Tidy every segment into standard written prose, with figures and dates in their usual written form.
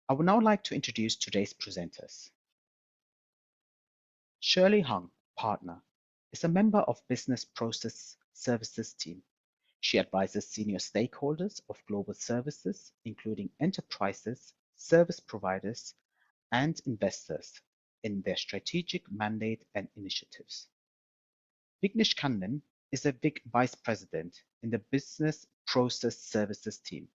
I would now like to introduce today's presenters. Shirley Hung, partner, is a member of Business Process Services team. She advises senior stakeholders of global services, including enterprises, service providers, and investors in their strategic mandate and initiatives. Vignesh Kannan is a vice president in the Business Process Services team.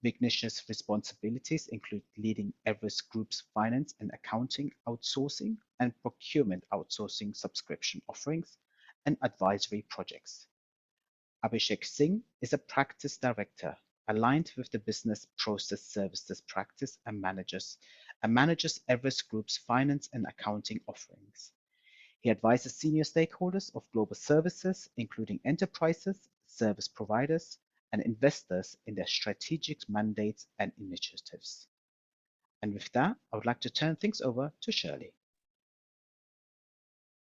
Vignesh's responsibilities include leading Everest Group's finance and accounting outsourcing and procurement outsourcing subscription offerings and advisory projects. Abhishek Singh is a practice director aligned with the Business Process Services practice and manages Everest Group's finance and accounting offerings. He advises senior stakeholders of global services, including enterprises, service providers, and investors in their strategic mandates and initiatives. And with that, I would like to turn things over to Shirley.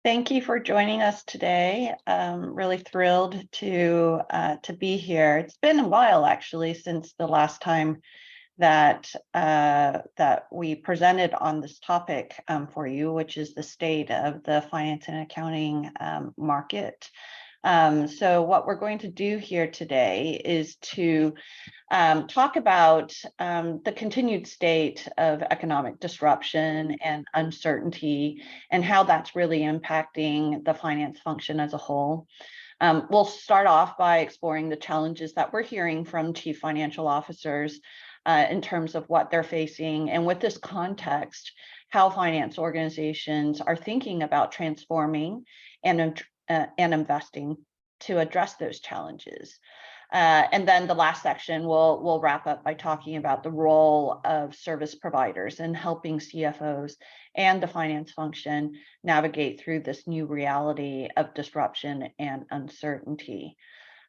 Thank you for joining us today. Really thrilled to be here. It's been a while, actually, since the last time that we presented on this topic for you, which is the state of the finance and accounting market. So what we're going to do here today is to talk about the continued state of economic disruption and uncertainty and how that's really impacting the finance function as a whole. We'll start off by exploring the challenges that we're hearing from chief financial officers in terms of what they're facing, and with this context, how finance organizations are thinking about transforming and investing to address those challenges. And then the last section, we'll wrap up by talking about the role of service providers in helping CFOs and the finance function navigate through this new reality of disruption and uncertainty.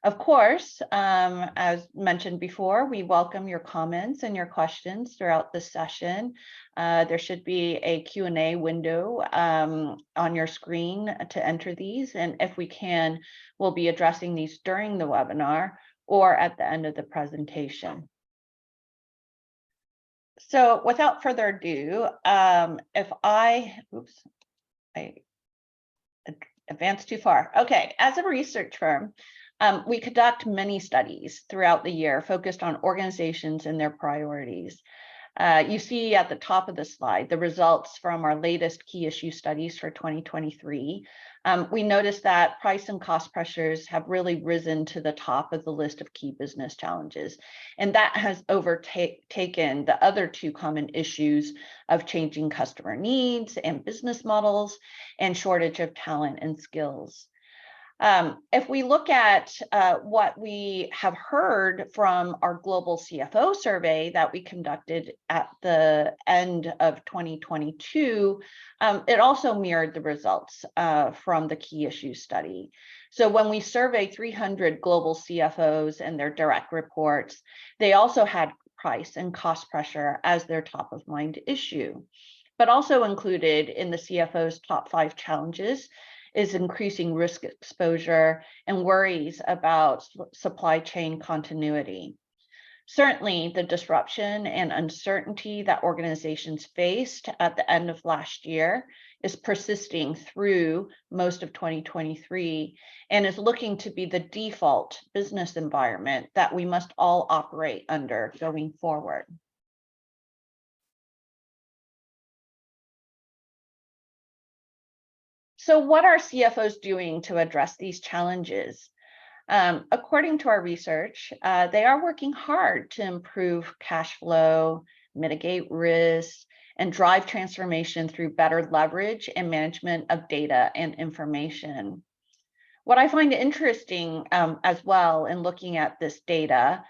Of course, as mentioned before, we welcome your comments and your questions throughout this session. There should be a Q&A window on your screen to enter these, and if we can, we'll be addressing these during the webinar or at the end of the presentation. So without further ado, if I advanced too far. Okay, as a research firm, we conduct many studies throughout the year focused on organizations and their priorities. You see at the top of the slide the results from our latest key issue studies for 2023. We noticed that price and cost pressures have really risen to the top of the list of key business challenges, and that has overtaken the other two common issues of changing customer needs and business models and shortage of talent and skills. If we look at what we have heard from our global CFO survey that we conducted at the end of 2022, it also mirrored the results from the key issue study. So when we surveyed 300 global CFOs and their direct reports, they also had price and cost pressure as their top of mind issue, but also included in the CFO's top 5 challenges is increasing risk exposure and worries about supply chain continuity. Certainly, the disruption and uncertainty that organizations faced at the end of last year is persisting through most of 2023 and is looking to be the default business environment that we must all operate under going forward. So what are CFOs doing to address these challenges? According to our research, they are working hard to improve cash flow, mitigate risks, and drive transformation through better leverage and management of data and information. What I find interesting as well in looking at this data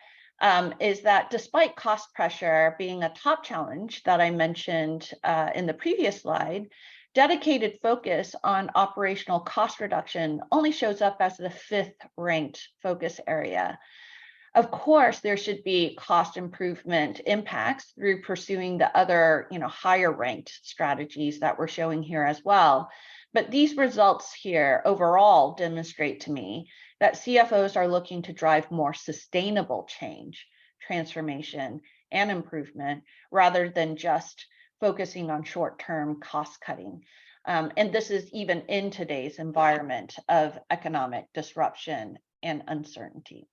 is that despite cost pressure being a top challenge that I mentioned in the previous slide, dedicated focus on operational cost reduction only shows up as the 5th ranked focus area. Of course, there should be cost improvement impacts through pursuing the other, higher ranked strategies that we're showing here as well. But these results here overall demonstrate to me that CFOs are looking to drive more sustainable change, transformation, and improvement, rather than just focusing on short-term cost cutting. And this is even in today's environment of economic disruption and uncertainty.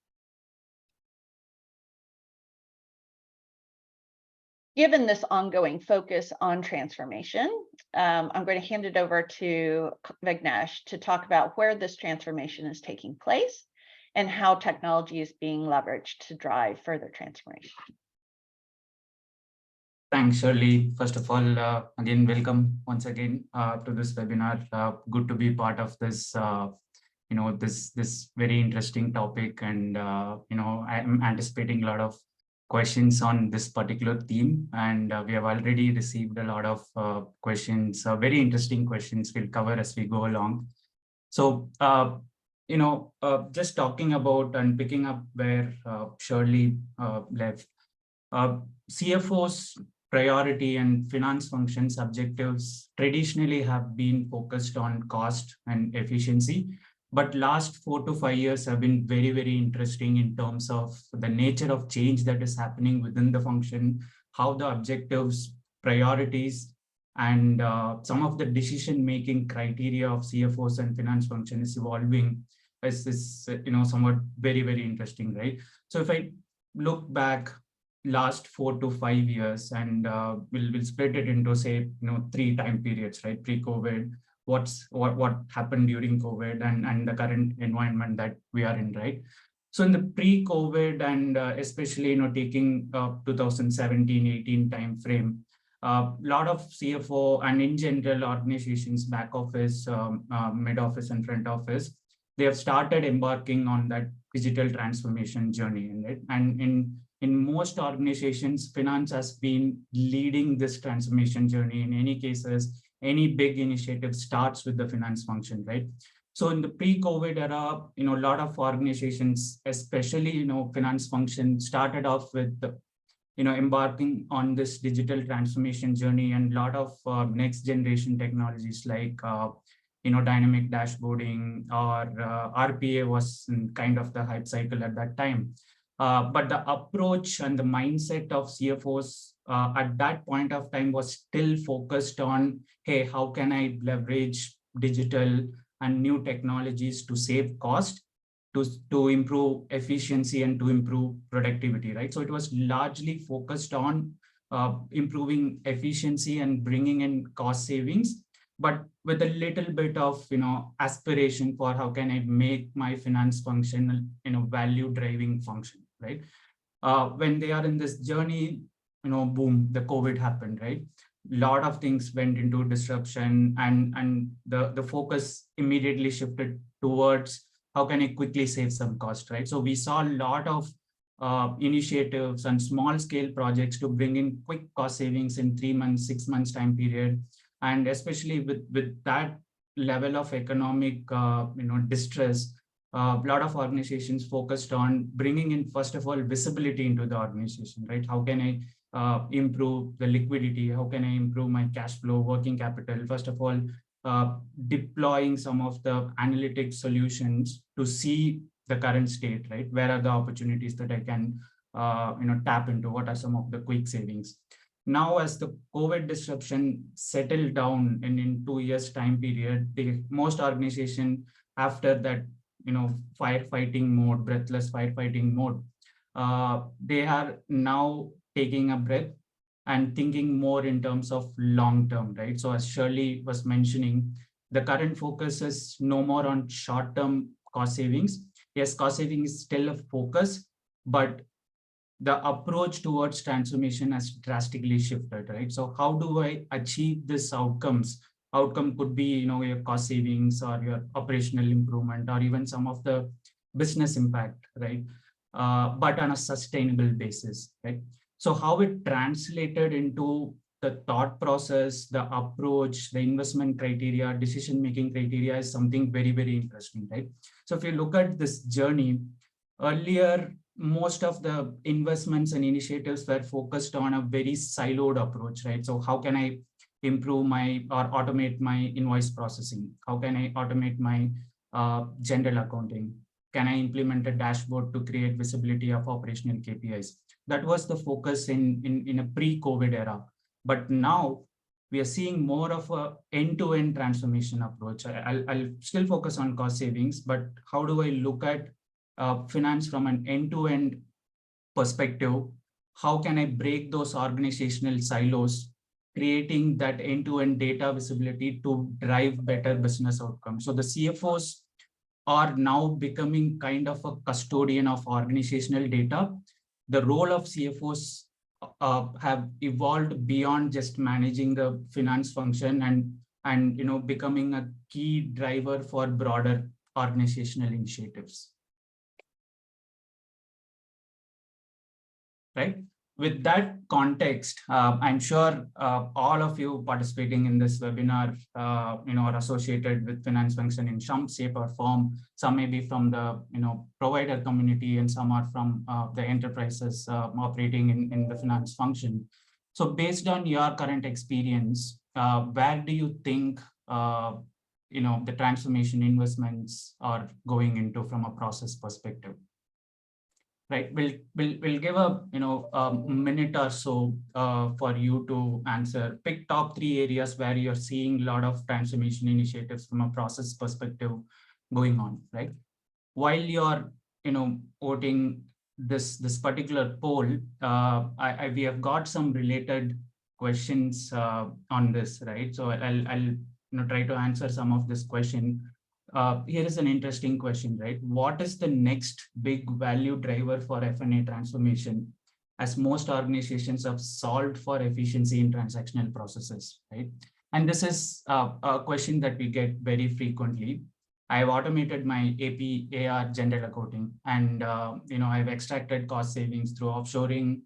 Given this ongoing focus on transformation, I'm going to hand it over to Vignesh to talk about where this transformation is taking place and how technology is being leveraged to drive further transformation. Thanks, Shirley. First of all, again, welcome once again to this webinar. Good to be part of this, this very interesting topic, and I'm anticipating a lot of questions on this particular theme, and we have already received a lot of questions, very interesting questions we'll cover as we go along. So, just talking about and picking up where Shirley left, CFOs priority and finance functions objectives traditionally have been focused on cost and efficiency, but last 4 to 5 years have been very, very interesting in terms of the nature of change that is happening within the function, how the objectives, priorities, and some of the decision-making criteria of CFOs and finance function is evolving is somewhat very, very interesting, right? So if I look back last 4 to 5 years, and we'll split it into, say, 3 time periods, right? Pre-COVID, what happened during COVID, and the current environment that we are in, right? So in the pre-COVID, and especially taking 2017-18 time frame, a lot of CFO and in general organizations, back office, mid office, and front office, they have started embarking on that digital transformation journey, right? And in most organizations, finance has been leading this transformation journey. In any cases, any big initiative starts with the finance function, right? So in the pre-COVID era, a lot of organizations, especially, finance function, started off with, embarking on this digital transformation journey, and a lot of next generation technologies like, dynamic dashboarding or RPA was kind of the hype cycle at that time. But the approach and the mindset of CFOs at that point of time was still focused on, hey, how can I leverage digital and new technologies to save cost, to improve efficiency, and to improve productivity, right? So it was largely focused on improving efficiency and bringing in cost savings, but with a little bit of aspiration for how can I make my finance function value driving function, right? When they are in this journey, boom, the COVID happened, right? A lot of things went into disruption, and the focus immediately shifted towards how can I quickly save some cost, right? So we saw a lot of initiatives and small scale projects to bring in quick cost savings in 3 months, 6 months time period. And especially with that level of economic distress, a lot of organizations focused on bringing in, first of all, visibility into the organization, right? How can I improve the liquidity? How can I improve my cash flow, working capital? First of all, deploying some of the analytic solutions to see the current state, right? Where are the opportunities that I can tap into? What are some of the quick savings? Now, as the COVID disruption settled down, and in 2 years time period, most organization, after that firefighting mode, breathless firefighting mode, they are now taking a breath and thinking more in terms of long term, right? So as Shirley was mentioning, the current focus is no more on short term cost savings. Yes, cost saving is still a focus, but the approach towards transformation has drastically shifted, right? So how do I achieve this outcomes? Outcome could be, your cost savings or your operational improvement, or even some of the business impact, right? But on a sustainable basis, right? So how it translated into the thought process, the approach, the investment criteria, decision-making criteria is something very, very interesting, right? So if you look at this journey, earlier, most of the investments and initiatives were focused on a very siloed approach, right? So how can I improve or automate my invoice processing? How can I automate my general accounting? Can I implement a dashboard to create visibility of operational KPIs? that was the focus in a pre-COVID era. But now we are seeing more of a end-to-end transformation approach. I'll still focus on cost savings, but how do I look at finance from an end-to-end perspective? How can I break those organizational silos, creating that end-to-end data visibility to drive better business outcomes? So the CFOs are now becoming kind of a custodian of organizational data. The role of CFOs have evolved beyond just managing the finance function and becoming a key driver for broader organizational initiatives. Right. With that context, I'm sure all of you participating in this webinar, are associated with finance function in some shape or form. Some may be from the provider community, and some are from the enterprises operating in the finance function. So, based on your current experience, where do you think the transformation investments are going into from a process perspective? Right, we'll give a minute or so for you to answer. Pick top 3 areas where you're seeing a lot of transformation initiatives from a process perspective going on. Right, while you're voting this particular poll, we have got some related questions on this. Right, so I'll try to answer some of this question. Here is an interesting question, right? What is the next big value driver for F&A transformation, as most organizations have solved for efficiency in transactional processes, right? And this is a question that we get very frequently. I've automated my AP, AR, general accounting, and I've extracted cost savings through offshoring.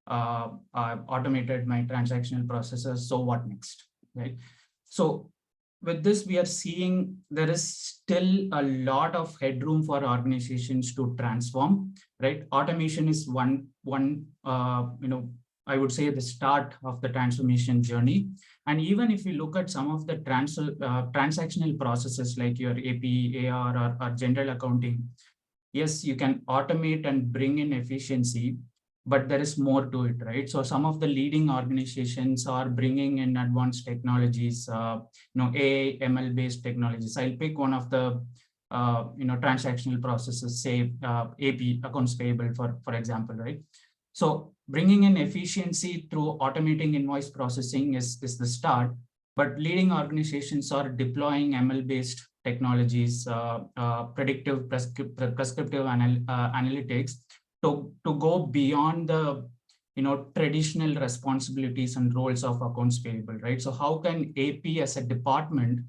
I've automated my transactional processes. So what next, right? So with this, we are seeing there is still a lot of headroom for organizations to transform, right? Automation is one I would say the start of the transformation journey. And even if you look at some of the transactional processes like your AP, AR, or general accounting, yes, you can automate and bring in efficiency, but there is more to it, right? So some of the leading organizations are bringing in advanced technologies, AI, ML-based technologies. I'll pick one of the, transactional processes, say AP, accounts payable, for example, right? So bringing in efficiency through automating invoice processing is the start, but leading organizations are deploying ML-based technologies, predictive prescriptive analytics, to go beyond the traditional responsibilities and roles of accounts payable, right? So how can AP as a department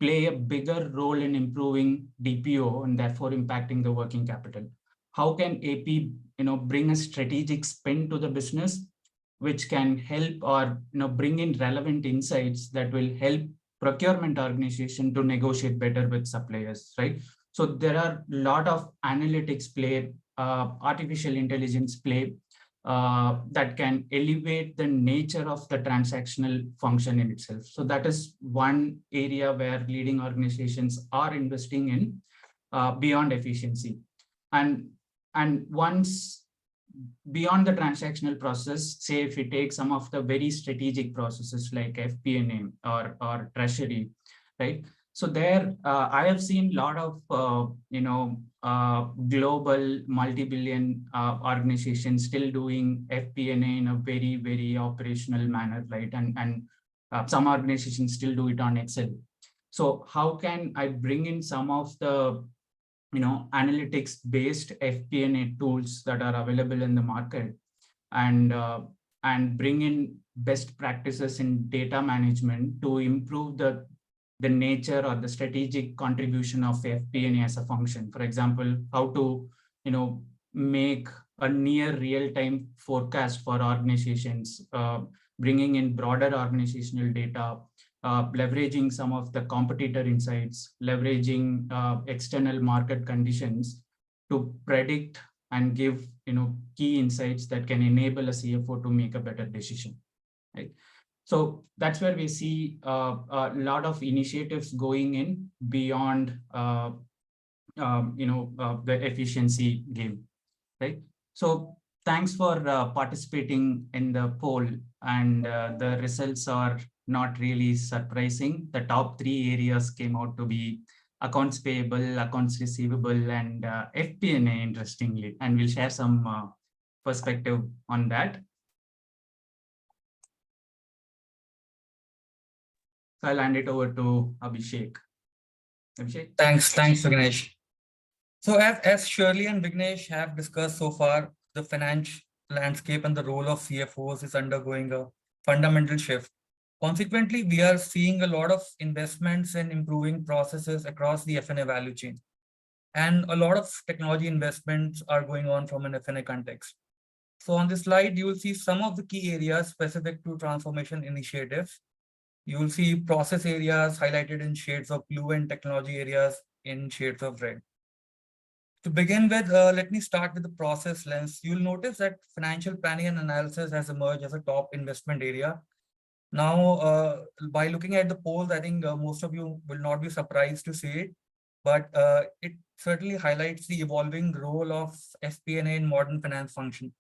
play a bigger role in improving DPO and therefore impacting the working capital? How can AP bring a strategic spin to the business, which can help or bring in relevant insights that will help procurement organization to negotiate better with suppliers, right? So there are a lot of analytics play, artificial intelligence play that can elevate the nature of the transactional function in itself. So that is one area where leading organizations are investing in beyond efficiency. And once beyond the transactional process, say if you take some of the very strategic processes like FP&A or treasury, right? So there, I have seen a lot of, global multi-billion organizations still doing FP&A in a very, very operational manner, right? And some organizations still do it on Excel. So how can I bring in some of the, analytics-based FP&A tools that are available in the market, and bring in best practices in data management to improve the nature or the strategic contribution of FP&A as a function? For example, how to make a near real-time forecast for organizations, bringing in broader organizational data, leveraging some of the competitor insights, leveraging external market conditions to predict and give key insights that can enable a CFO to make a better decision, right? So that's where we see a lot of initiatives going in beyond the efficiency game, right? So Thanks for participating in the poll, and the results are not really surprising. The top 3 areas came out to be accounts payable, accounts receivable, and FP&A, interestingly, and we'll share some perspective on that. So I'll hand it over to Abhishek. Abhishek? Thanks, Vignesh. So as Shirley and Vignesh have discussed so far, the finance landscape and the role of CFOs is undergoing a fundamental shift. Consequently, we are seeing a lot of investments in improving processes across the F&A value chain. And a lot of technology investments are going on from an F&A context. So on this slide, you will see some of the key areas specific to transformation initiatives. You will see process areas highlighted in shades of blue and technology areas in shades of red. To begin with, let me start with the process lens. You'll notice that financial planning and analysis has emerged as a top investment area. Now, by looking at the polls, I think most of you will not be surprised to see it, but it certainly highlights the evolving role of FP&A in modern finance function.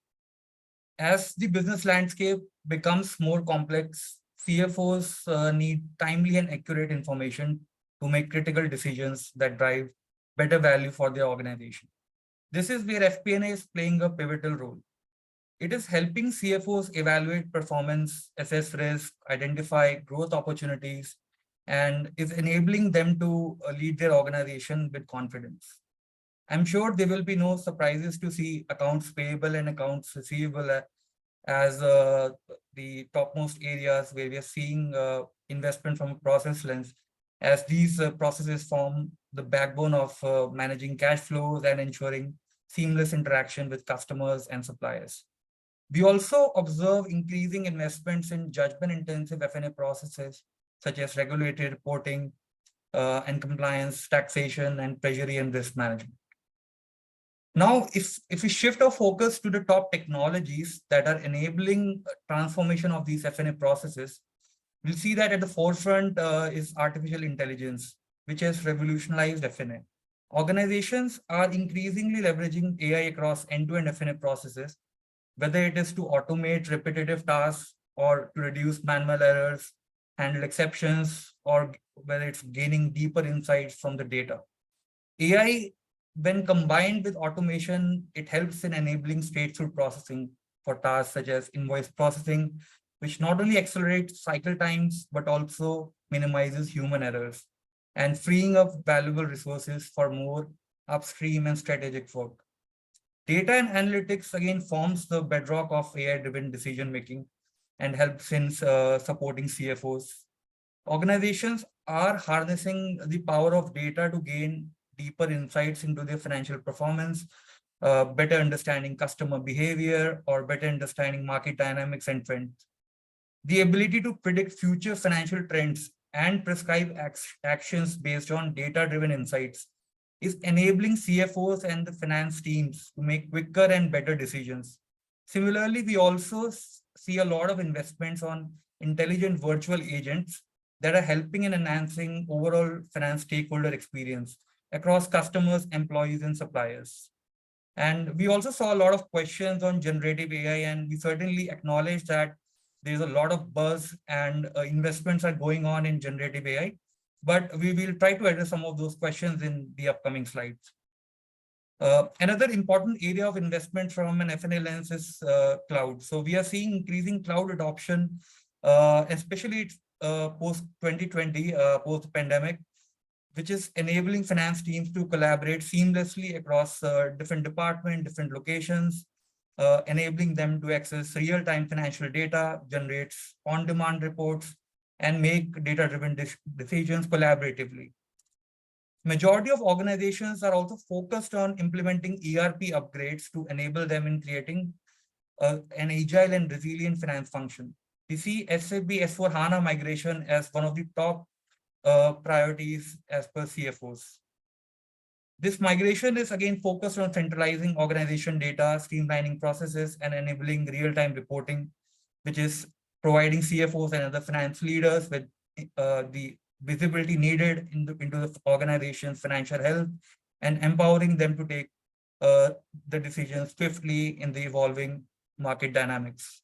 As the business landscape becomes more complex, CFOs need timely and accurate information to make critical decisions that drive better value for their organization. This is where FP&A is playing a pivotal role. It is helping CFOs evaluate performance, assess risk, identify growth opportunities, and is enabling them to lead their organization with confidence. I'm sure there will be no surprises to see accounts payable and accounts receivable as the topmost areas where we are seeing investment from a process lens, as these processes form the backbone of managing cash flows and ensuring seamless interaction with customers and suppliers. We also observe increasing investments in judgment-intensive F&A processes, such as regulatory reporting and compliance, taxation, and treasury and risk management. Now, if we shift our focus to the top technologies that are enabling transformation of these F&A processes, we'll see that at the forefront is artificial intelligence, which has revolutionized F&A. Organizations are increasingly leveraging AI across end-to-end F&A processes, whether it is to automate repetitive tasks or to reduce manual errors, handle exceptions, or whether it's gaining deeper insights from the data. AI, when combined with automation, it helps in enabling straight-through processing for tasks such as invoice processing, which not only accelerates cycle times, but also minimizes human errors and freeing up valuable resources for more upstream and strategic work. Data and analytics, again, forms the bedrock of AI-driven decision-making and helps in supporting CFOs. Organizations are harnessing the power of data to gain deeper insights into their financial performance, better understanding customer behavior, or better understanding market dynamics and trends. The ability to predict future financial trends and prescribe actions based on data-driven insights is enabling CFOs and the finance teams to make quicker and better decisions. Similarly, we also see a lot of investments on intelligent virtual agents that are helping in enhancing overall finance stakeholder experience across customers, employees, and suppliers. And we also saw a lot of questions on generative AI, and we certainly acknowledge that there's a lot of buzz and investments are going on in generative AI, but we will try to address some of those questions in the upcoming slides. Another important area of investment from an F&A lens is cloud. So we are seeing increasing cloud adoption, especially post-2020, post-pandemic, which is enabling finance teams to collaborate seamlessly across different departments, different locations, enabling them to access real-time financial data, generate on-demand reports, and make data-driven decisions collaboratively. Majority of organizations are also focused on implementing ERP upgrades to enable them in creating an agile and resilient finance function. We see SAP S/4HANA migration as one of the top priorities as per CFOs. This migration is again focused on centralizing organization data, streamlining processes, and enabling real-time reporting, which is providing CFOs and other finance leaders with the visibility needed into the organization's financial health and empowering them to take the decisions swiftly in the evolving market dynamics.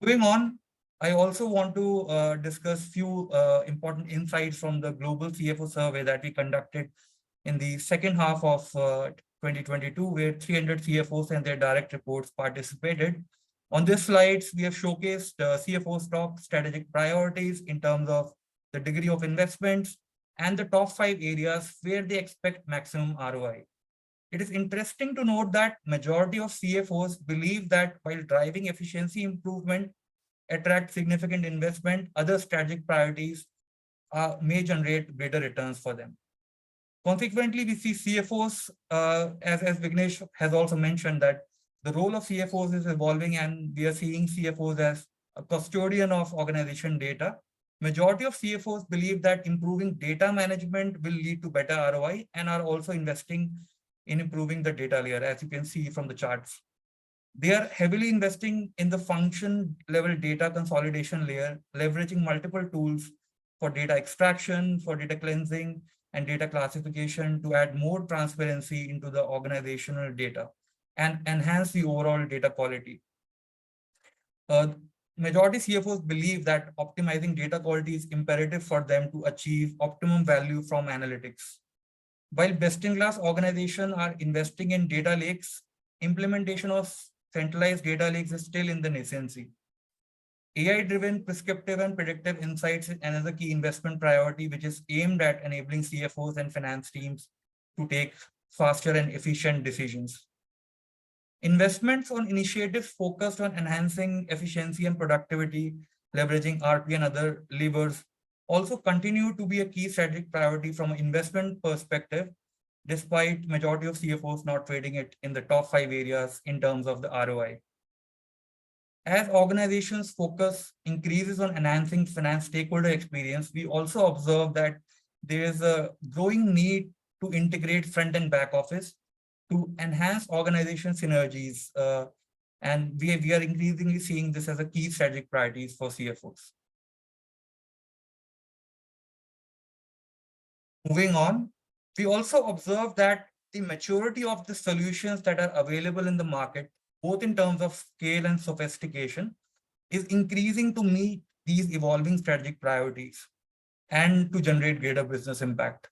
Moving on, I also want to discuss few important insights from the global CFO survey that we conducted in the second half of 2022, where 300 CFOs and their direct reports participated. On this slides, we have showcased CFOs' top strategic priorities in terms of the degree of investments and the top 5 areas where they expect maximum ROI. It is interesting to note that majority of CFOs believe that while driving efficiency improvement attract significant investment, other strategic priorities may generate greater returns for them. Consequently, we see CFOs, as Vignesh has also mentioned, that the role of CFOs is evolving, and we are seeing CFOs as a custodian of organization data. Majority of CFOs believe that improving data management will lead to better ROI and are also investing in improving the data layer, as you can see from the charts. They are heavily investing in the function level data consolidation layer, leveraging multiple tools for data extraction, for data cleansing, and data classification to add more transparency into the organizational data and enhance the overall data quality. Majority CFOs believe that optimizing data quality is imperative for them to achieve optimum value from analytics. While best-in-class organizations are investing in data lakes, implementation of centralized data lakes is still in the nascency. AI-driven prescriptive and predictive insights is another key investment priority, which is aimed at enabling CFOs and finance teams to take faster and efficient decisions. Investments on initiatives focused on enhancing efficiency and productivity, leveraging RP and other levers, also continue to be a key strategic priority from an investment perspective, despite majority of CFOs not trading it in the top 5 areas in terms of the ROI. As organizations focus increases on enhancing finance stakeholder experience, we also observe that there is a growing need to integrate front and back office to enhance organization synergies. And we are increasingly seeing this as a key strategic priorities for CFOs. Moving on, we also observe that the maturity of the solutions that are available in the market, both in terms of scale and sophistication, is increasing to meet these evolving strategic priorities and to generate greater business impact.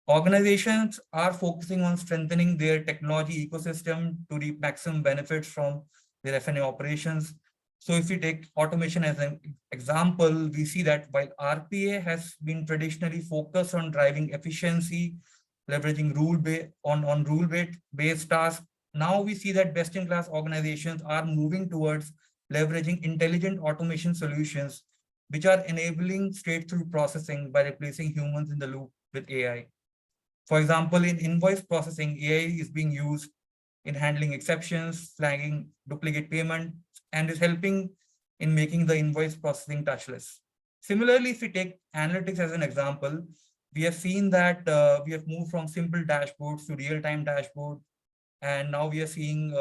Organizations are focusing on strengthening their technology ecosystem to reap maximum benefits from their F&A operations. So if we take automation as an example, we see that while RPA has been traditionally focused on driving efficiency, leveraging rule-based tasks, now we see that best-in-class organizations are moving towards leveraging intelligent automation solutions, which are enabling straight-through processing by replacing humans in the loop with AI. For example, in invoice processing, AI is being used in handling exceptions, flagging duplicate payment, and is helping in making the invoice processing touchless. Similarly, if we take analytics as an example, we have seen that we have moved from simple dashboards to real-time dashboards. And now we are seeing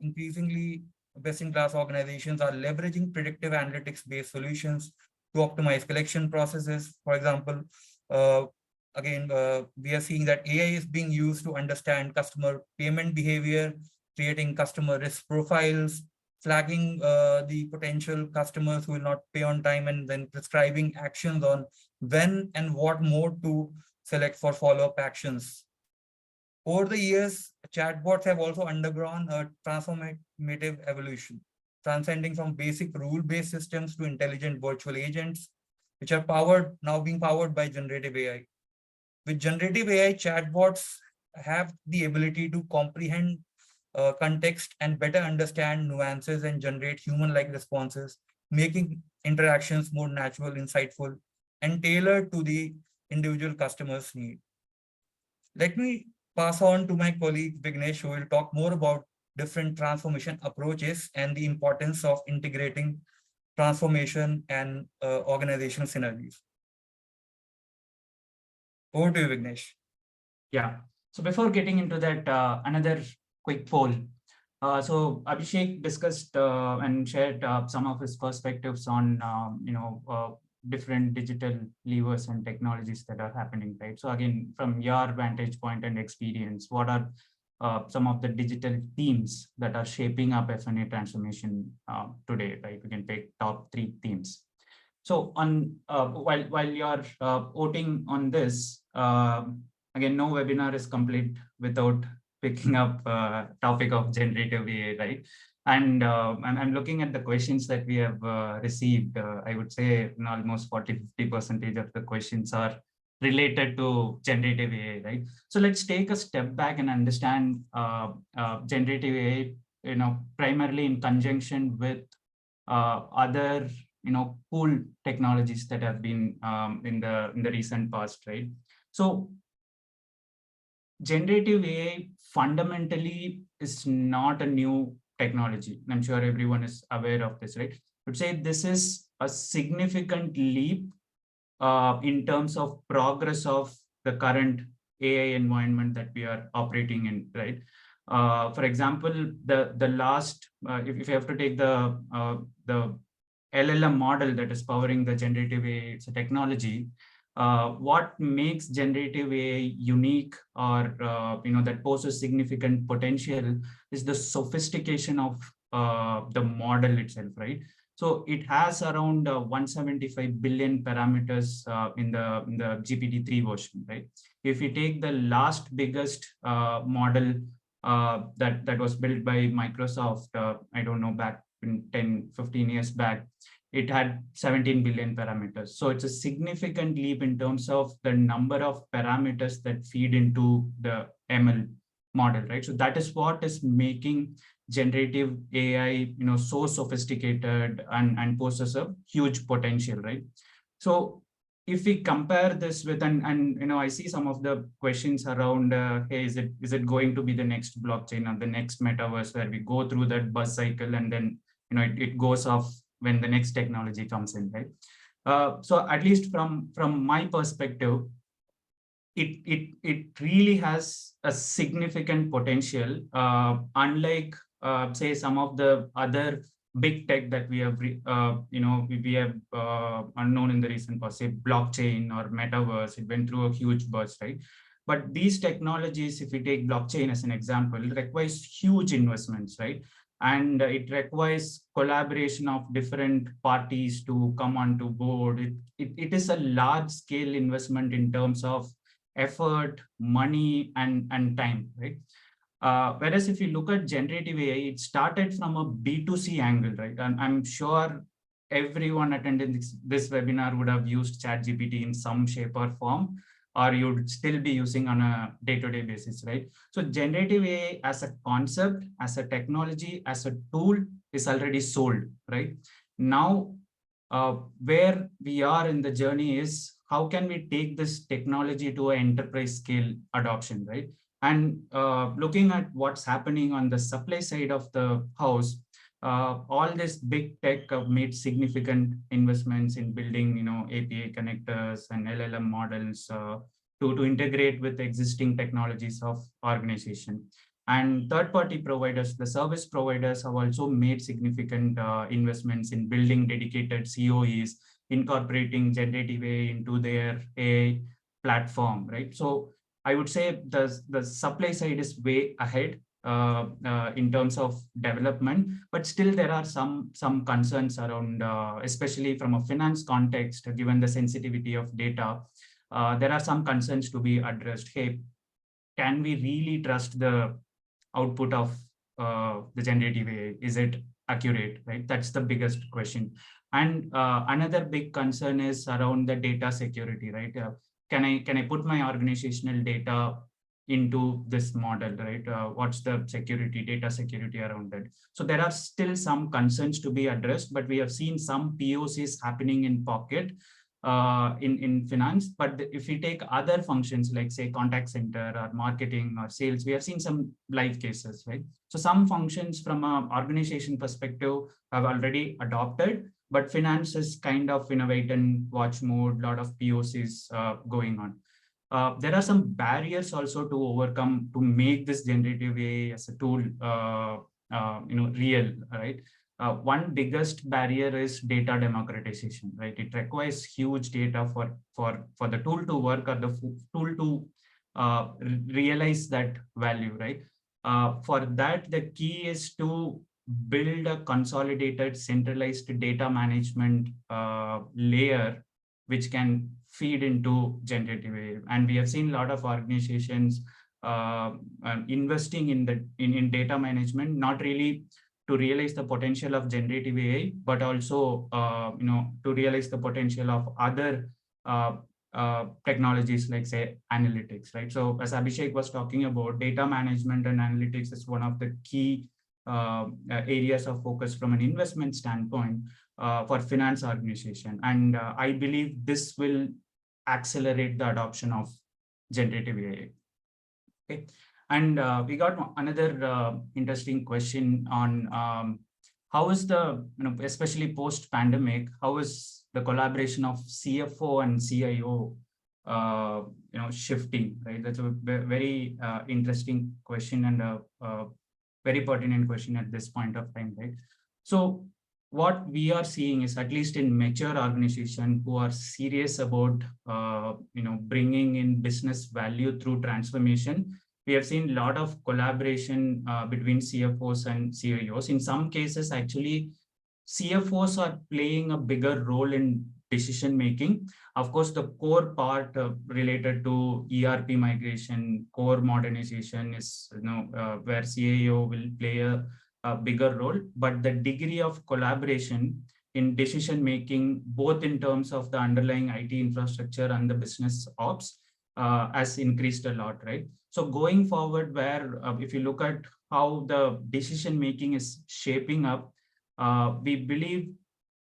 increasingly best-in-class organizations are leveraging predictive analytics-based solutions to optimize collection processes. For example, we are seeing that AI is being used to understand customer payment behavior, creating customer risk profiles, flagging the potential customers who will not pay on time, and then prescribing actions on when and what mode to select for follow-up actions. Over the years, chatbots have also undergone a transformative evolution, transcending from basic rule-based systems to intelligent virtual agents, which are now being powered by generative AI. With generative AI, chatbots have the ability to comprehend context and better understand nuances and generate human-like responses, making interactions more natural, insightful, and tailored to the individual customer's need. Let me pass on to my colleague Vignesh, who will talk more about different transformation approaches and the importance of integrating transformation and organizational synergies. Over to you, Vignesh. Yeah. So before getting into that, another quick poll. So Abhishek discussed and shared some of his perspectives on different digital levers and technologies that are happening, right? So again, from your vantage point and experience, what are some of the digital themes that are shaping up F&A transformation today, right? We can take top 3 themes. So on while you're voting on this, again, no webinar is complete without picking up topic of generative AI, right? And I'm looking at the questions that we have received. I would say almost 40–50% of the questions are related to generative AI, right? So let's take a step back and understand generative AI, primarily in conjunction with other, cool technologies that have been in the recent past, right? So generative AI fundamentally is not a new technology. I'm sure everyone is aware of this, right? I would say this is a significant leap in terms of progress of the current AI environment that we are operating in, right? For example, the last, if you have to take the LLM model that is powering the generative AI technology, what makes generative AI unique or that poses significant potential is the sophistication of the model itself, right? So it has around 175 billion parameters in the GPT-3 version, right? If you take the last biggest model that was built by Microsoft, I don't know, back in 10–15 years back, it had 17 billion parameters. So it's a significant leap in terms of the number of parameters that feed into the ML model, right? So that is what is making generative AI, so sophisticated and poses a huge potential, right? So if we compare this with, and I see some of the questions around, hey, is it going to be the next blockchain or the next metaverse where we go through that buzz cycle and then, it goes off when the next technology comes in, right? So at least from my perspective, it really has a significant potential, unlike say some of the other big tech that we have unknown in the recent past, say blockchain or metaverse. It went through a huge burst, right? But these technologies, if we take blockchain as an example, requires huge investments, right? And it requires collaboration of different parties to come onto board. It is a large scale investment in terms of effort, money, and time, right? Whereas if you look at generative AI, it started from a B2C angle, right? And I'm sure everyone attending this webinar would have used ChatGPT in some shape or form, or you'd still be using on a day-to-day basis, right? So generative AI as a concept, as a technology, as a tool is already sold, right? Now, where we are in the journey is how can we take this technology to an enterprise scale adoption, right? And looking at what's happening on the supply side of the house, all this big tech have made significant investments in building, API connectors and LLM models to integrate with existing technologies of organization. And third-party providers, the service providers, have also made significant investments in building dedicated COEs, incorporating generative AI into their AI platform, right? So I would say the supply side is way ahead in terms of development, but still there are some concerns around, especially from a finance context, given the sensitivity of data. There are some concerns to be addressed. Hey, can we really trust the output of the generative AI? Is it accurate, right? That's the biggest question. And another big concern is around the data security, right? Can I put my organizational data into this model, right? What's the data security around that? So there are still some concerns to be addressed, but we have seen some POCs happening in pocket in finance. But if we take other functions like, say, contact center or marketing or sales, we have seen some live cases, right? So some functions from an organization perspective have already adopted, but finance is kind of in a wait and watch mode, a lot of POCs going on. There are some barriers also to overcome to make this generative AI as a tool, real, right? one biggest barrier is data democratization, right? It requires huge data for the tool to work or the tool to realize that value, right? For that, the key is to build a consolidated, centralized data management layer, which can feed into generative AI. And we have seen a lot of organizations investing in data management, not really to realize the potential of generative AI, but also to realize the potential of other technologies like, say, analytics, right? So as Abhishek was talking about, data management and analytics is one of the key areas of focus from an investment standpoint for finance organization. And I believe this will accelerate the adoption of generative AI. Okay. And we got another interesting question on how is the, especially post-pandemic, how is the collaboration of CFO and CIO, shifting, right? That's a very interesting question and a very pertinent question at this point of time, right? So what we are seeing is, at least in mature organizations who are serious about, bringing in business value through transformation, we have seen a lot of collaboration between CFOs and CIOs. In some cases, actually, CFOs are playing a bigger role in decision making. Of course, the core part related to ERP migration, core modernization is, where CIO will play a bigger role. But the degree of collaboration in decision making, both in terms of the underlying IT infrastructure and the business ops, has increased a lot, right? So going forward, where if you look at how the decision making is shaping up, we believe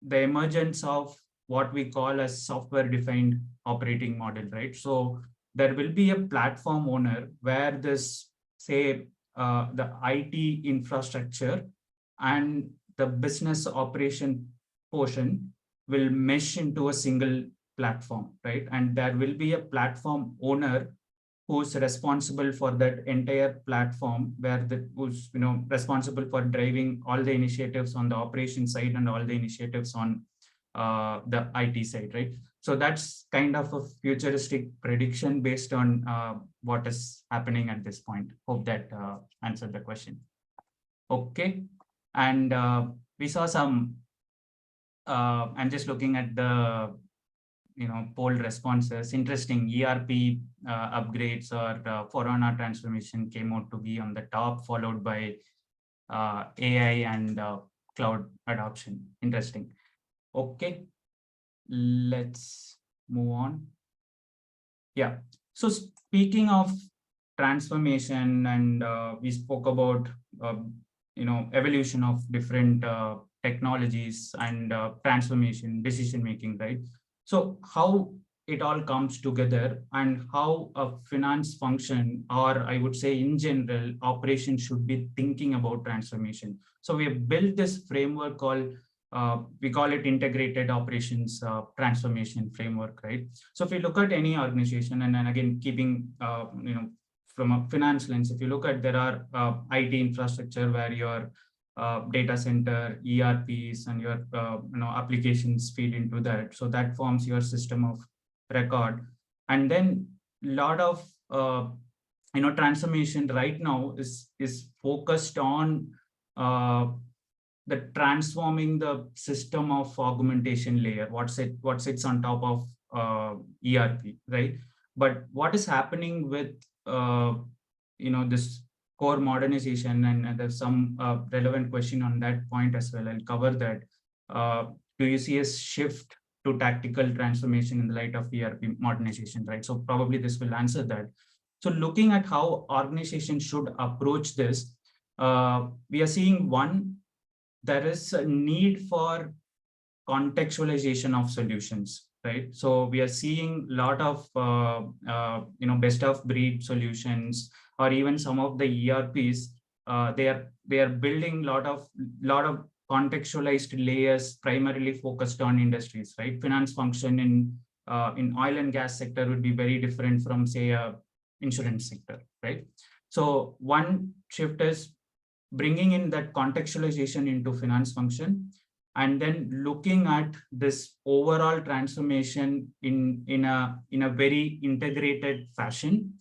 the emergence of what we call as software-defined operating model, right? So there will be a platform owner where this, say, the IT infrastructure and the business operation portion will mesh into a single platform, right? And there will be a platform owner who's responsible for that entire platform, who's responsible for driving all the initiatives on the operation side and all the initiatives on the IT side, right? So that's kind of a futuristic prediction based on what is happening at this point. Hope that answered the question. Okay, and we saw some. I'm just looking at the poll responses. Interesting. ERP upgrades or for-HANA transformation came out to be on the top, followed by AI and cloud adoption. Interesting. Okay, let's move on. Yeah. So speaking of transformation, and we spoke about evolution of different technologies and transformation, decision making, right? So how it all comes together and how a finance function, or I would say in general, operations should be thinking about transformation. So we have built this framework called, we call it integrated operations transformation framework, right? So if you look at any organization, and then again, keeping, from a finance lens, if you look at, there are IT infrastructure where your data center, ERPs, and your applications feed into that. So that forms your system of record. And then a lot of transformation right now is focused on the transforming the system of augmentation layer, what sits on top of ERP, right? But what is happening with this core modernization, and there's some relevant question on that point as well. I'll cover that. Do you see a shift to tactical transformation in the light of ERP modernization, right? So probably this will answer that. So looking at how organizations should approach this, we are seeing, one, there is a need for contextualization of solutions, right? So we are seeing a lot of best of breed solutions, or even some of the ERPs. They are building lot of contextualized layers, primarily focused on industries, right? Finance function in oil and gas sector would be very different from, say, a insurance sector, right? So one shift is bringing in that contextualization into finance function, and then looking at this overall transformation in a very integrated fashion,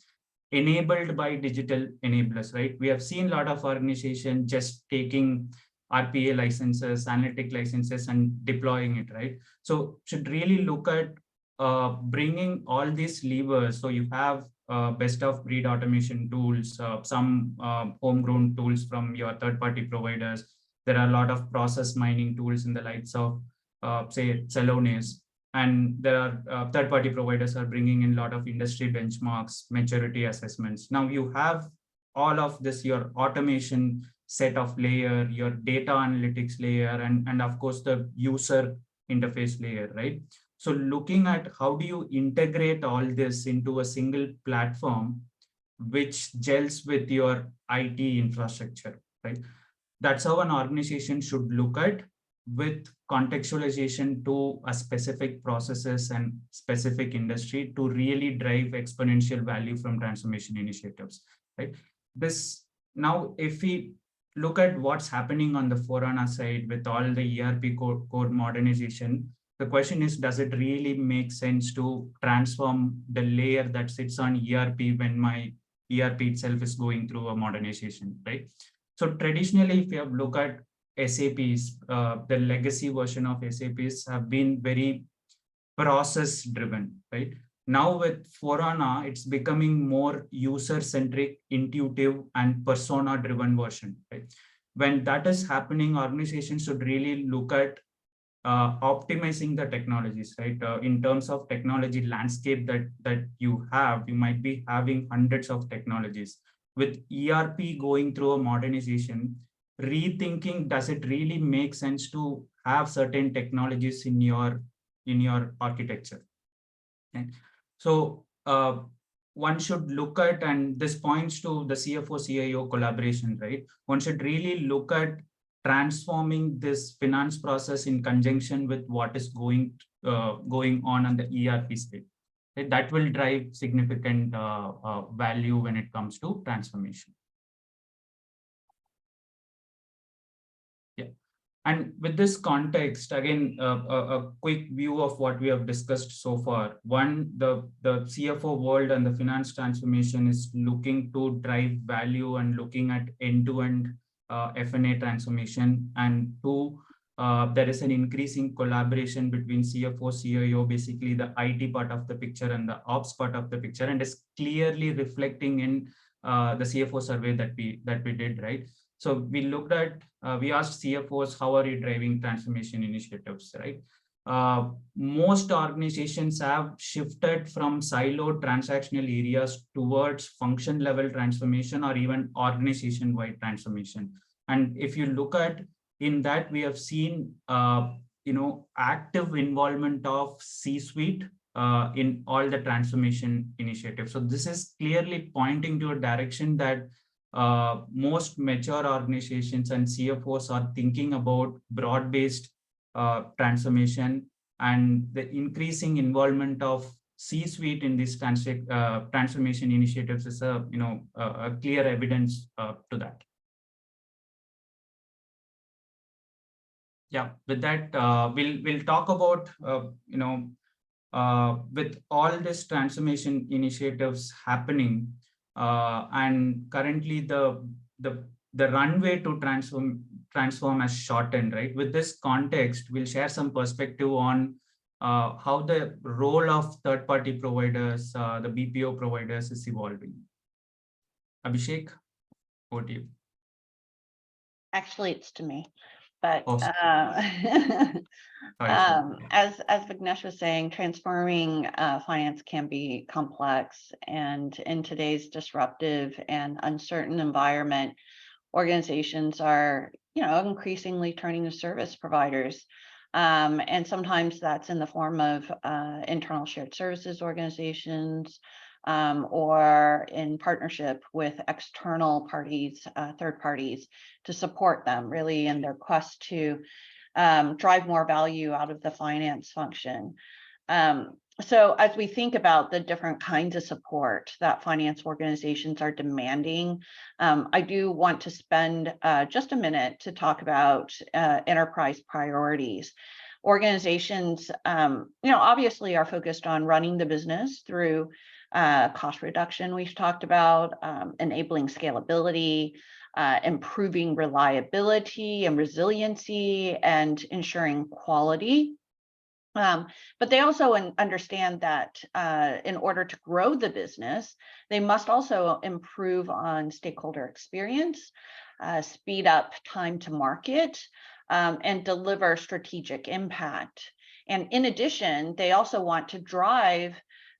enabled by digital enablers, right? We have seen a lot of organizations just taking RPA licenses, analytic licenses, and deploying it, right? So should really look at bringing all these levers. So you have best of breed automation tools, some homegrown tools from your third-party providers. There are a lot of process mining tools in the likes of, say, Celonis. And there are third-party providers are bringing in a lot of industry benchmarks, maturity assessments. Now you have all of this, your automation set of layer, your data analytics layer, and of course the user interface layer, right? So looking at how do you integrate all this into a single platform which gels with your IT infrastructure, right? That's how an organization should look at, with contextualization to a specific processes and specific industry to really drive exponential value from transformation initiatives, right? This now, if we look at what's happening on the For-HANA side with all the ERP code modernization, the question is, does it really make sense to transform the layer that sits on ERP when my ERP itself is going through a modernization, right? So traditionally, if you have looked at SAPs, the legacy version of SAPs have been very process driven, right? Now with For-HANA, it's becoming more user-centric, intuitive, and persona-driven version, right? When that is happening, organizations should really look at optimizing the technologies, right? In terms of technology landscape that you have, you might be having hundreds of technologies. With ERP going through a modernization, rethinking, does it really make sense to have certain technologies in your architecture? Okay. So one should look at, and this points to the CFO CIO collaboration, right? One should really look at transforming this finance process in conjunction with what is going on the ERP state. Okay. That will drive significant value when it comes to transformation. Yeah. And with this context, again, a quick view of what we have discussed so far. One, the CFO world and the finance transformation is looking to drive value and looking at end-to-end F&A transformation. And two, there is an increasing collaboration between CFO, CIO, basically the IT part of the picture and the ops part of the picture, and is clearly reflecting in the CFO survey that we did, right? So we looked at, we asked CFOs, how are you driving transformation initiatives, right? Most organizations have shifted from siloed transactional areas towards function level transformation or even organization-wide transformation. And if you look at in that, we have seen, active involvement of C-suite in all the transformation initiatives. So this is clearly pointing to a direction that most mature organizations and CFOs are thinking about broad-based transformation, and the increasing involvement of C-suite in these transformation initiatives is a clear evidence to that. Yeah, with that, we'll talk about with all this transformation initiatives happening. And currently the runway to transform has shortened, right? With this context, we'll share some perspective on how the role of third-party providers, the BPO providers, is evolving. Abhishek, over to you. Actually, it's to me. But awesome. as Vignesh was saying, transforming finance can be complex, and in today's disruptive and uncertain environment, organizations are increasingly turning to service providers, and sometimes that's in the form of internal shared services organizations, or in partnership with external parties, third parties, to support them really in their quest to drive more value out of the finance function. So as we think about the different kinds of support that finance organizations are demanding, I do want to spend just a minute to talk about enterprise priorities. Organizations, obviously are focused on running the business through cost reduction we've talked about, enabling scalability, improving reliability and resiliency, and ensuring quality. But they also understand that in order to grow the business, they must also improve on stakeholder experience, speed up time to market, and deliver strategic impact. And in addition, they also want to drive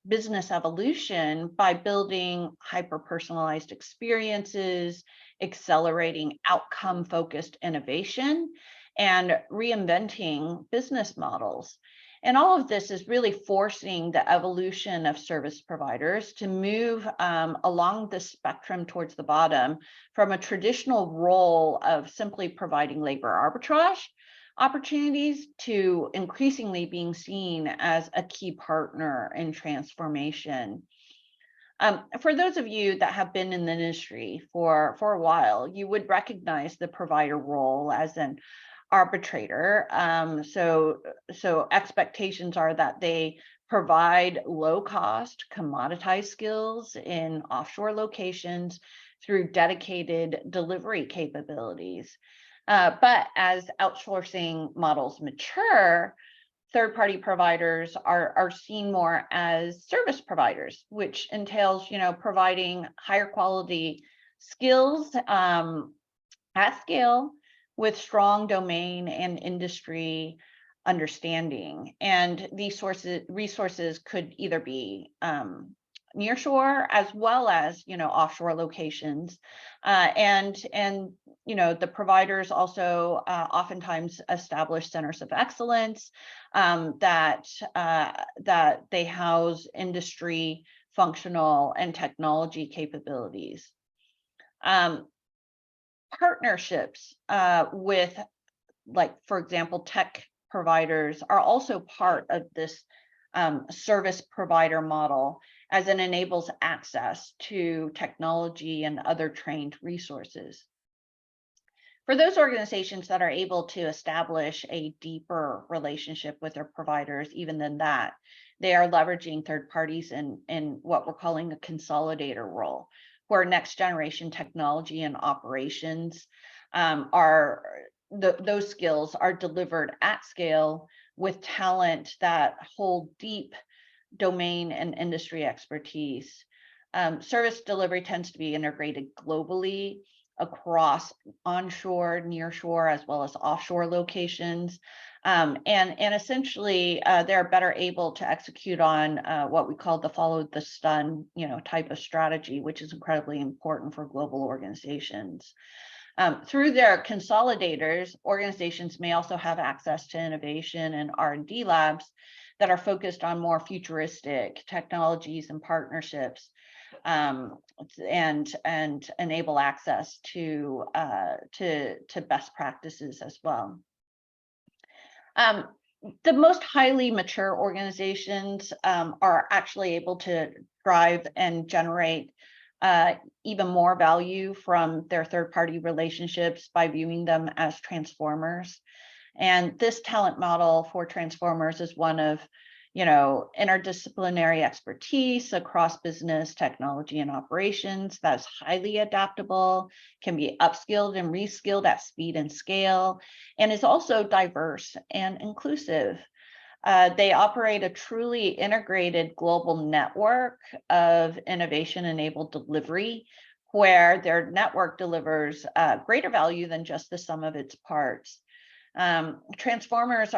business evolution by building hyper-personalized experiences, accelerating outcome-focused innovation, and reinventing business models. And all of this is really forcing the evolution of service providers to move along the spectrum towards the bottom from a traditional role of simply providing labor arbitrage opportunities to increasingly being seen as a key partner in transformation. For those of you that have been in the industry for a while, you would recognize the provider role as an arbitrator. So expectations are that they provide low-cost, commoditized skills in offshore locations through dedicated delivery capabilities. But as outsourcing models mature, third-party providers are seen more as service providers, which entails, providing higher quality skills at scale with strong domain and industry understanding. And these resources could either be nearshore as well as, offshore locations. And the providers also oftentimes establish centers of excellence that they house industry, functional, and technology capabilities. Partnerships with, like, for example, tech providers are also part of this service provider model, as it enables access to technology and other trained resources. For those organizations that are able to establish a deeper relationship with their providers, even than that, they are leveraging third parties in what we're calling a consolidator role, where next generation technology and operations those skills are delivered at scale with talent that hold deep domain and industry expertise. Service delivery tends to be integrated globally across onshore, nearshore, as well as offshore locations. And essentially, they're better able to execute on what we call the follow the sun, type of strategy, which is incredibly important for global organizations. Through their consolidators, organizations may also have access to innovation and R&D labs that are focused on more futuristic technologies and partnerships, and enable access to best practices as well. The most highly mature organizations are actually able to drive and generate even more value from their third-party relationships by viewing them as transformers. And this talent model for transformers is one of, interdisciplinary expertise across business, technology, and operations that's highly adaptable, can be upskilled and reskilled at speed and scale, and is also diverse and inclusive. They operate a truly integrated global network of innovation-enabled delivery, where their network delivers greater value than just the sum of its parts. Transformers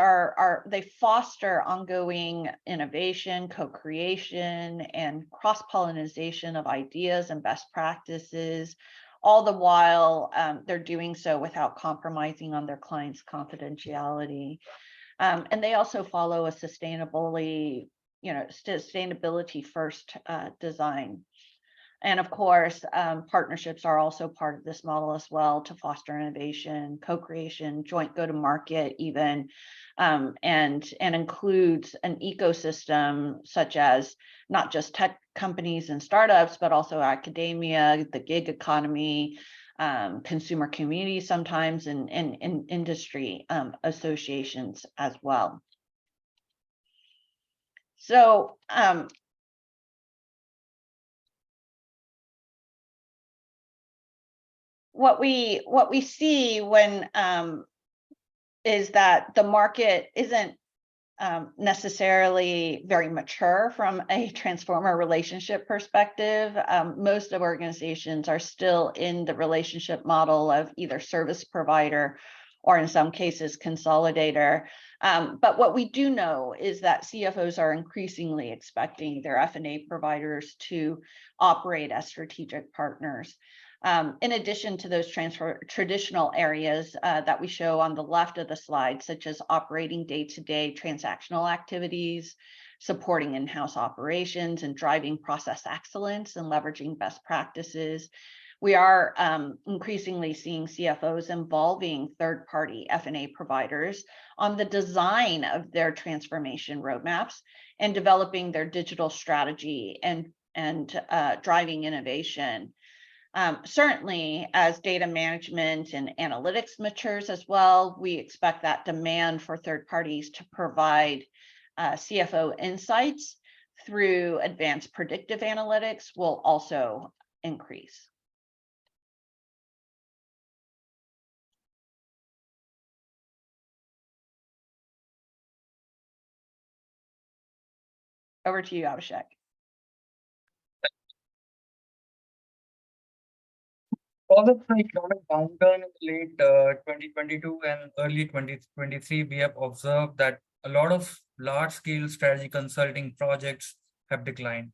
they foster ongoing innovation, co-creation, and cross-pollination of ideas and best practices, all the while they're doing so without compromising on their clients' confidentiality. And they also follow a sustainability first design. And of course, partnerships are also part of this model as well to foster innovation, co-creation, joint go-to-market even, and includes an ecosystem such as not just tech companies and startups, but also academia, the gig economy, consumer community sometimes, and industry associations as well. So what we see when is that the market isn't necessarily very mature from a transformer relationship perspective. Most of organizations are still in the relationship model of either service provider or in some cases consolidator. But what we do know is that CFOs are increasingly expecting their F&A providers to operate as strategic partners. In addition to those traditional areas that we show on the left of the slide, such as operating day-to-day transactional activities, supporting in-house operations, and driving process excellence and leveraging best practices, we are increasingly seeing CFOs involving third-party F&A providers on the design of their transformation roadmaps and developing their digital strategy and driving innovation. Certainly, as data management and analytics matures as well, we expect that demand for third parties to provide CFO insights through advanced predictive analytics will also increase. Over to you, Abhishek. Because of the economic downturn in late 2022 and early 2023, we have observed that a lot of large-scale strategy consulting projects have declined.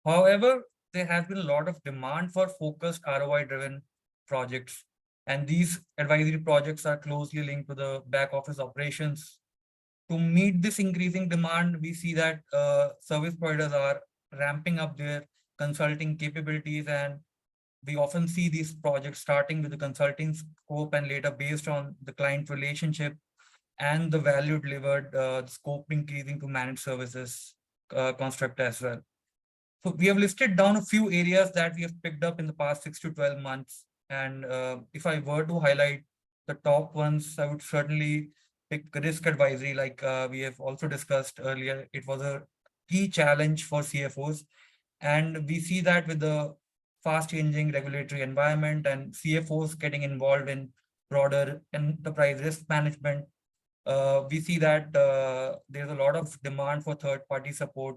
However, there has been a lot of demand for focused ROI-driven projects, and these advisory projects are closely linked to the back office operations. To meet this increasing demand, we see that service providers are ramping up their consulting capabilities, and we often see these projects starting with the consulting scope and later based on the client relationship and the value delivered, scope increasing to managed services construct as well. So we have listed down a few areas that we have picked up in the past 6 to 12 months. And if I were to highlight the top ones, I would certainly pick risk advisory, like we have also discussed earlier. It was a key challenge for CFOs. And we see that with the fast changing regulatory environment and CFOs getting involved in broader enterprise risk management, we see that there's a lot of demand for third-party support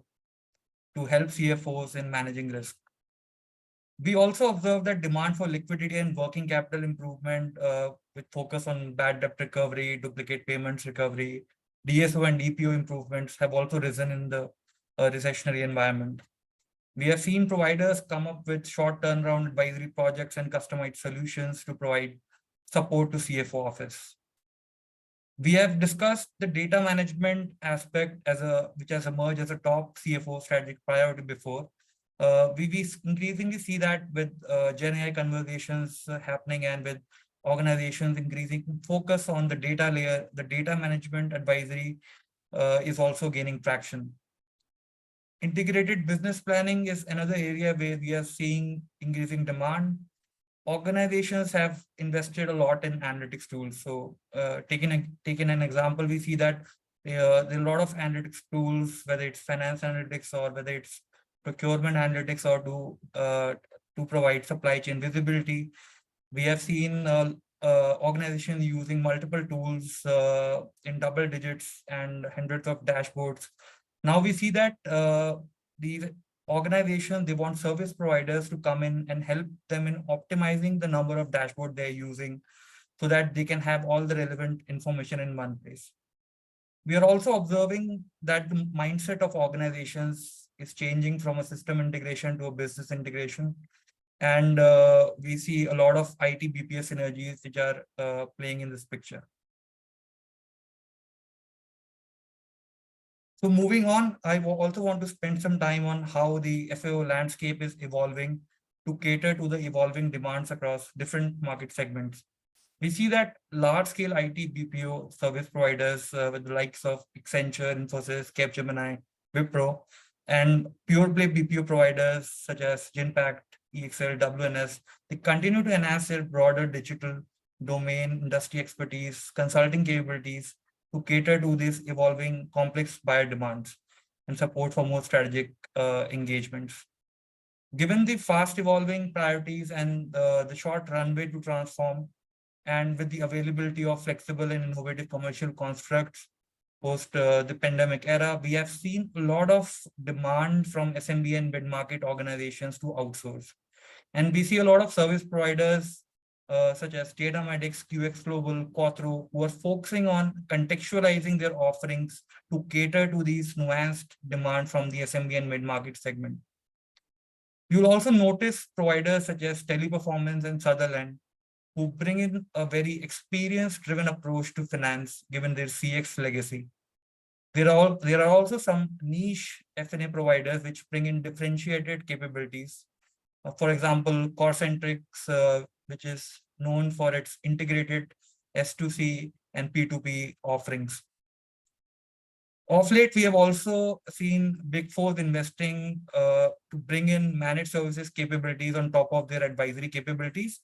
to help CFOs in managing risk. We also observe that demand for liquidity and working capital improvement with focus on bad debt recovery, duplicate payments recovery, DSO and DPO improvements have also risen in the recessionary environment. We have seen providers come up with short turnaround advisory projects and customized solutions to provide support to CFO office. We have discussed the data management aspect which has emerged as a top CFO strategic priority before. We increasingly see that with Gen AI conversations happening and with organizations increasing focus on the data layer, the data management advisory is also gaining traction. Integrated business planning is another area where we are seeing increasing demand. Organizations have invested a lot in analytics tools. So taking an example, we see that there are a lot of analytics tools, whether it's finance analytics or whether it's procurement analytics or to provide supply chain visibility. We have seen organizations using multiple tools in double digits and hundreds of dashboards. Now we see that these organizations, they want service providers to come in and help them in optimizing the number of dashboards they're using so that they can have all the relevant information in one place. We are also observing that the mindset of organizations is changing from a system integration to a business integration. And we see a lot of IT BPS synergies which are playing in this picture. So moving on, I also want to spend some time on how the FAO landscape is evolving. to cater to the evolving demands across different market segments. We see that large-scale IT BPO service providers with the likes of Accenture, Infosys, Capgemini, Wipro, and pure-play BPO providers such as Genpact, EXL, WNS, they continue to enhance their broader digital domain, industry expertise, consulting capabilities to cater to these evolving complex buyer demands and support for more strategic engagements. Given the fast evolving priorities and the short runway to transform, and with the availability of flexible and innovative commercial constructs post the pandemic era, we have seen a lot of demand from SMB and mid-market organizations to outsource. And we see a lot of service providers such as Datamatics, QX Global, Quattro, who are focusing on contextualizing their offerings to cater to these nuanced demand from the SMB and mid-market segment. You'll also notice providers such as Teleperformance and Sutherland, who bring in a very experience-driven approach to finance, given their CX legacy. There are also some niche F&A providers which bring in differentiated capabilities. For example, Corcentrics, which is known for its integrated S2C and P2P offerings. Of late, we have also seen Big Four investing to bring in managed services capabilities on top of their advisory capabilities.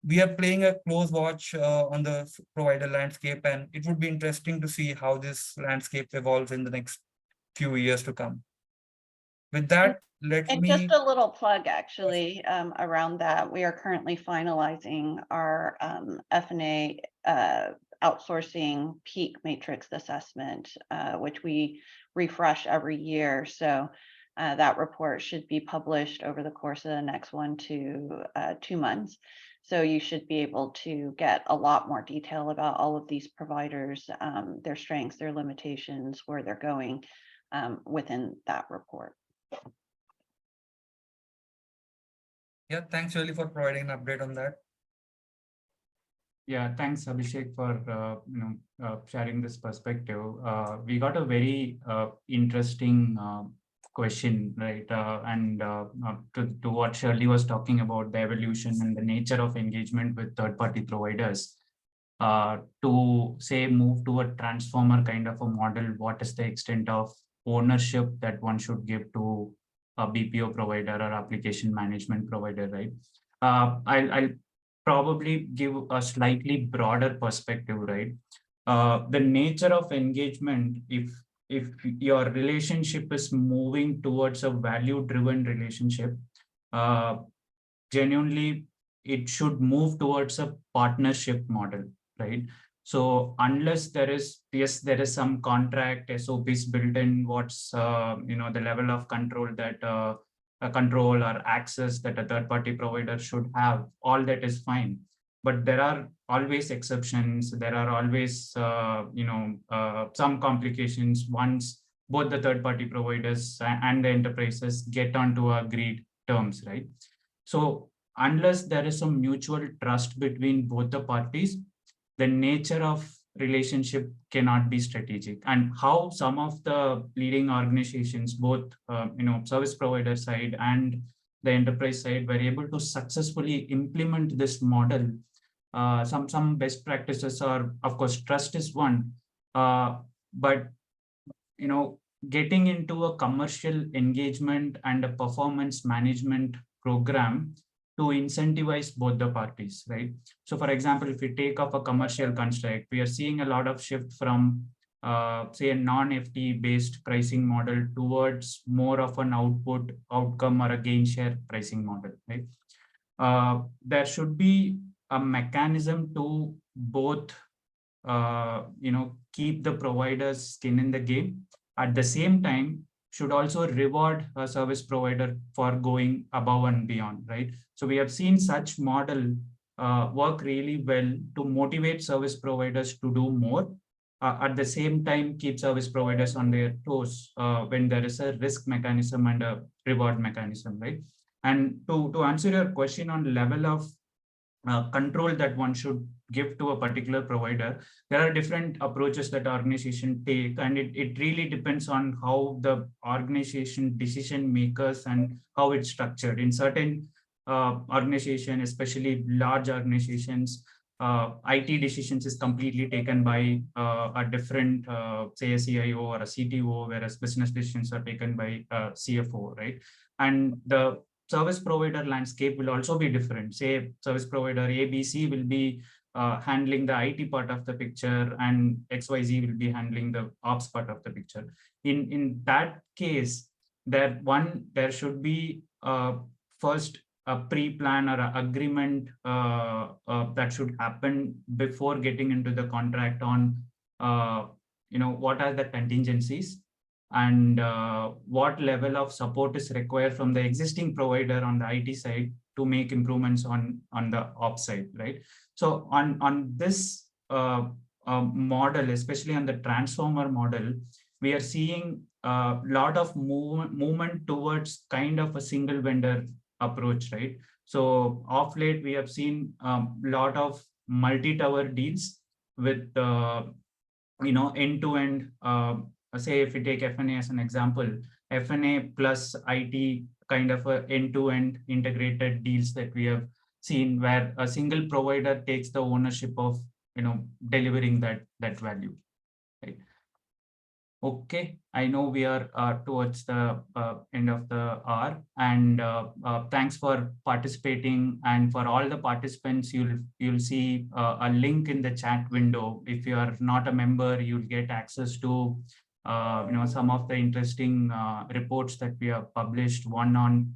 We are playing a close watch on the provider landscape, and it would be interesting to see how this landscape evolves in the next few years to come. With that, just a little plug actually around that. We are currently finalizing our F&A outsourcing peak matrix assessment, which we refresh every year. So that report should be published over the course of the next 1 to 2 months. So you should be able to get a lot more detail about all of these providers, their strengths, their limitations, where they're going within that report. Yeah, thanks really for providing an update on that. Yeah, thanks Abhishek for sharing this perspective. We got a very interesting question, right? To what Shirley was talking about, the evolution and the nature of engagement with third-party providers. To say move to a transformer kind of a model, what is the extent of ownership that one should give to a BPO provider or application management provider, right? I'll probably give a slightly broader perspective, right? The nature of engagement, if your relationship is moving towards a value-driven relationship, genuinely, it should move towards a partnership model, right? So unless there is some contract SOPs built in, what's the level of control that control or access that a third-party provider should have, all that is fine. But there are always exceptions. There are always some complications once both the third-party providers and the enterprises get onto agreed terms, right? So unless there is some mutual trust between both the parties, the nature of relationship cannot be strategic. And how some of the leading organizations, both service provider side and the enterprise side, were able to successfully implement this model. Some best practices are, of course, trust is one, but getting into a commercial engagement and a performance management program to incentivize both the parties, right? So for example, if we take up a commercial construct, we are seeing a lot of shift from, say, a non-FTE based pricing model towards more of an outcome or a gain share pricing model, right? There should be a mechanism to both, keep the provider's skin in the game. At the same time, should also reward a service provider for going above and beyond, right? So we have seen such model work really well to motivate service providers to do more. At the same time, keep service providers on their toes when there is a risk mechanism and a reward mechanism, right? And to answer your question on level of control that one should give to a particular provider, there are different approaches that organization take, and it really depends on how the organization decision makers and how it's structured. In certain organization, especially large organizations, IT decisions is completely taken by a different, say a CIO or a CTO, whereas business decisions are taken by a CFO, right? And the service provider landscape will also be different. Say service provider ABC will be handling the IT part of the picture, and XYZ will be handling the ops part of the picture. In that case, there should be first a pre-plan or an agreement that should happen before getting into the contract on what are the contingencies and what level of support is required from the existing provider on the IT side to make improvements on the ops side, right? So on this model, especially on the transformer model, we are seeing a lot of movement towards kind of a single vendor approach, right? So of late, we have seen a lot of multi-tower deals with end-to-end. Say if we take FNA as an example, FNA plus IT kind of a end-to-end integrated deals that we have seen, where a single provider takes the ownership of delivering that value, right? Okay, I know we are towards the end of the hour, and thanks for participating. And for all the participants, you'll see a link in the chat window. If you are not a member, you'll get access to some of the interesting reports that we have published. One on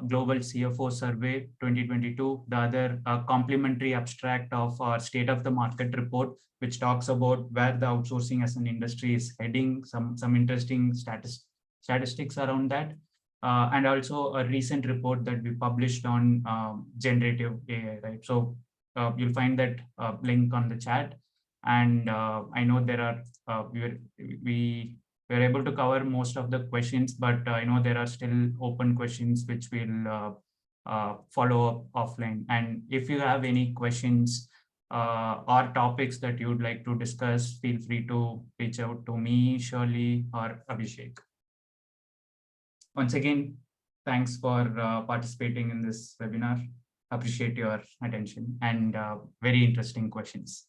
Global CFO Survey 2022, the other complementary abstract of our State of the Market report, which talks about where the outsourcing as an industry is heading, some interesting statistics around that, and also a recent report that we published on generative AI, right? So you'll find that link on the chat. And I know there are, we were able to cover most of the questions, but I know there are still open questions which we'll follow up offline. And if you have any questions or topics that you would like to discuss, feel free to reach out to me, Shirley, or Abhishek. Once again, thanks for participating in this webinar. Appreciate your attention and very interesting questions.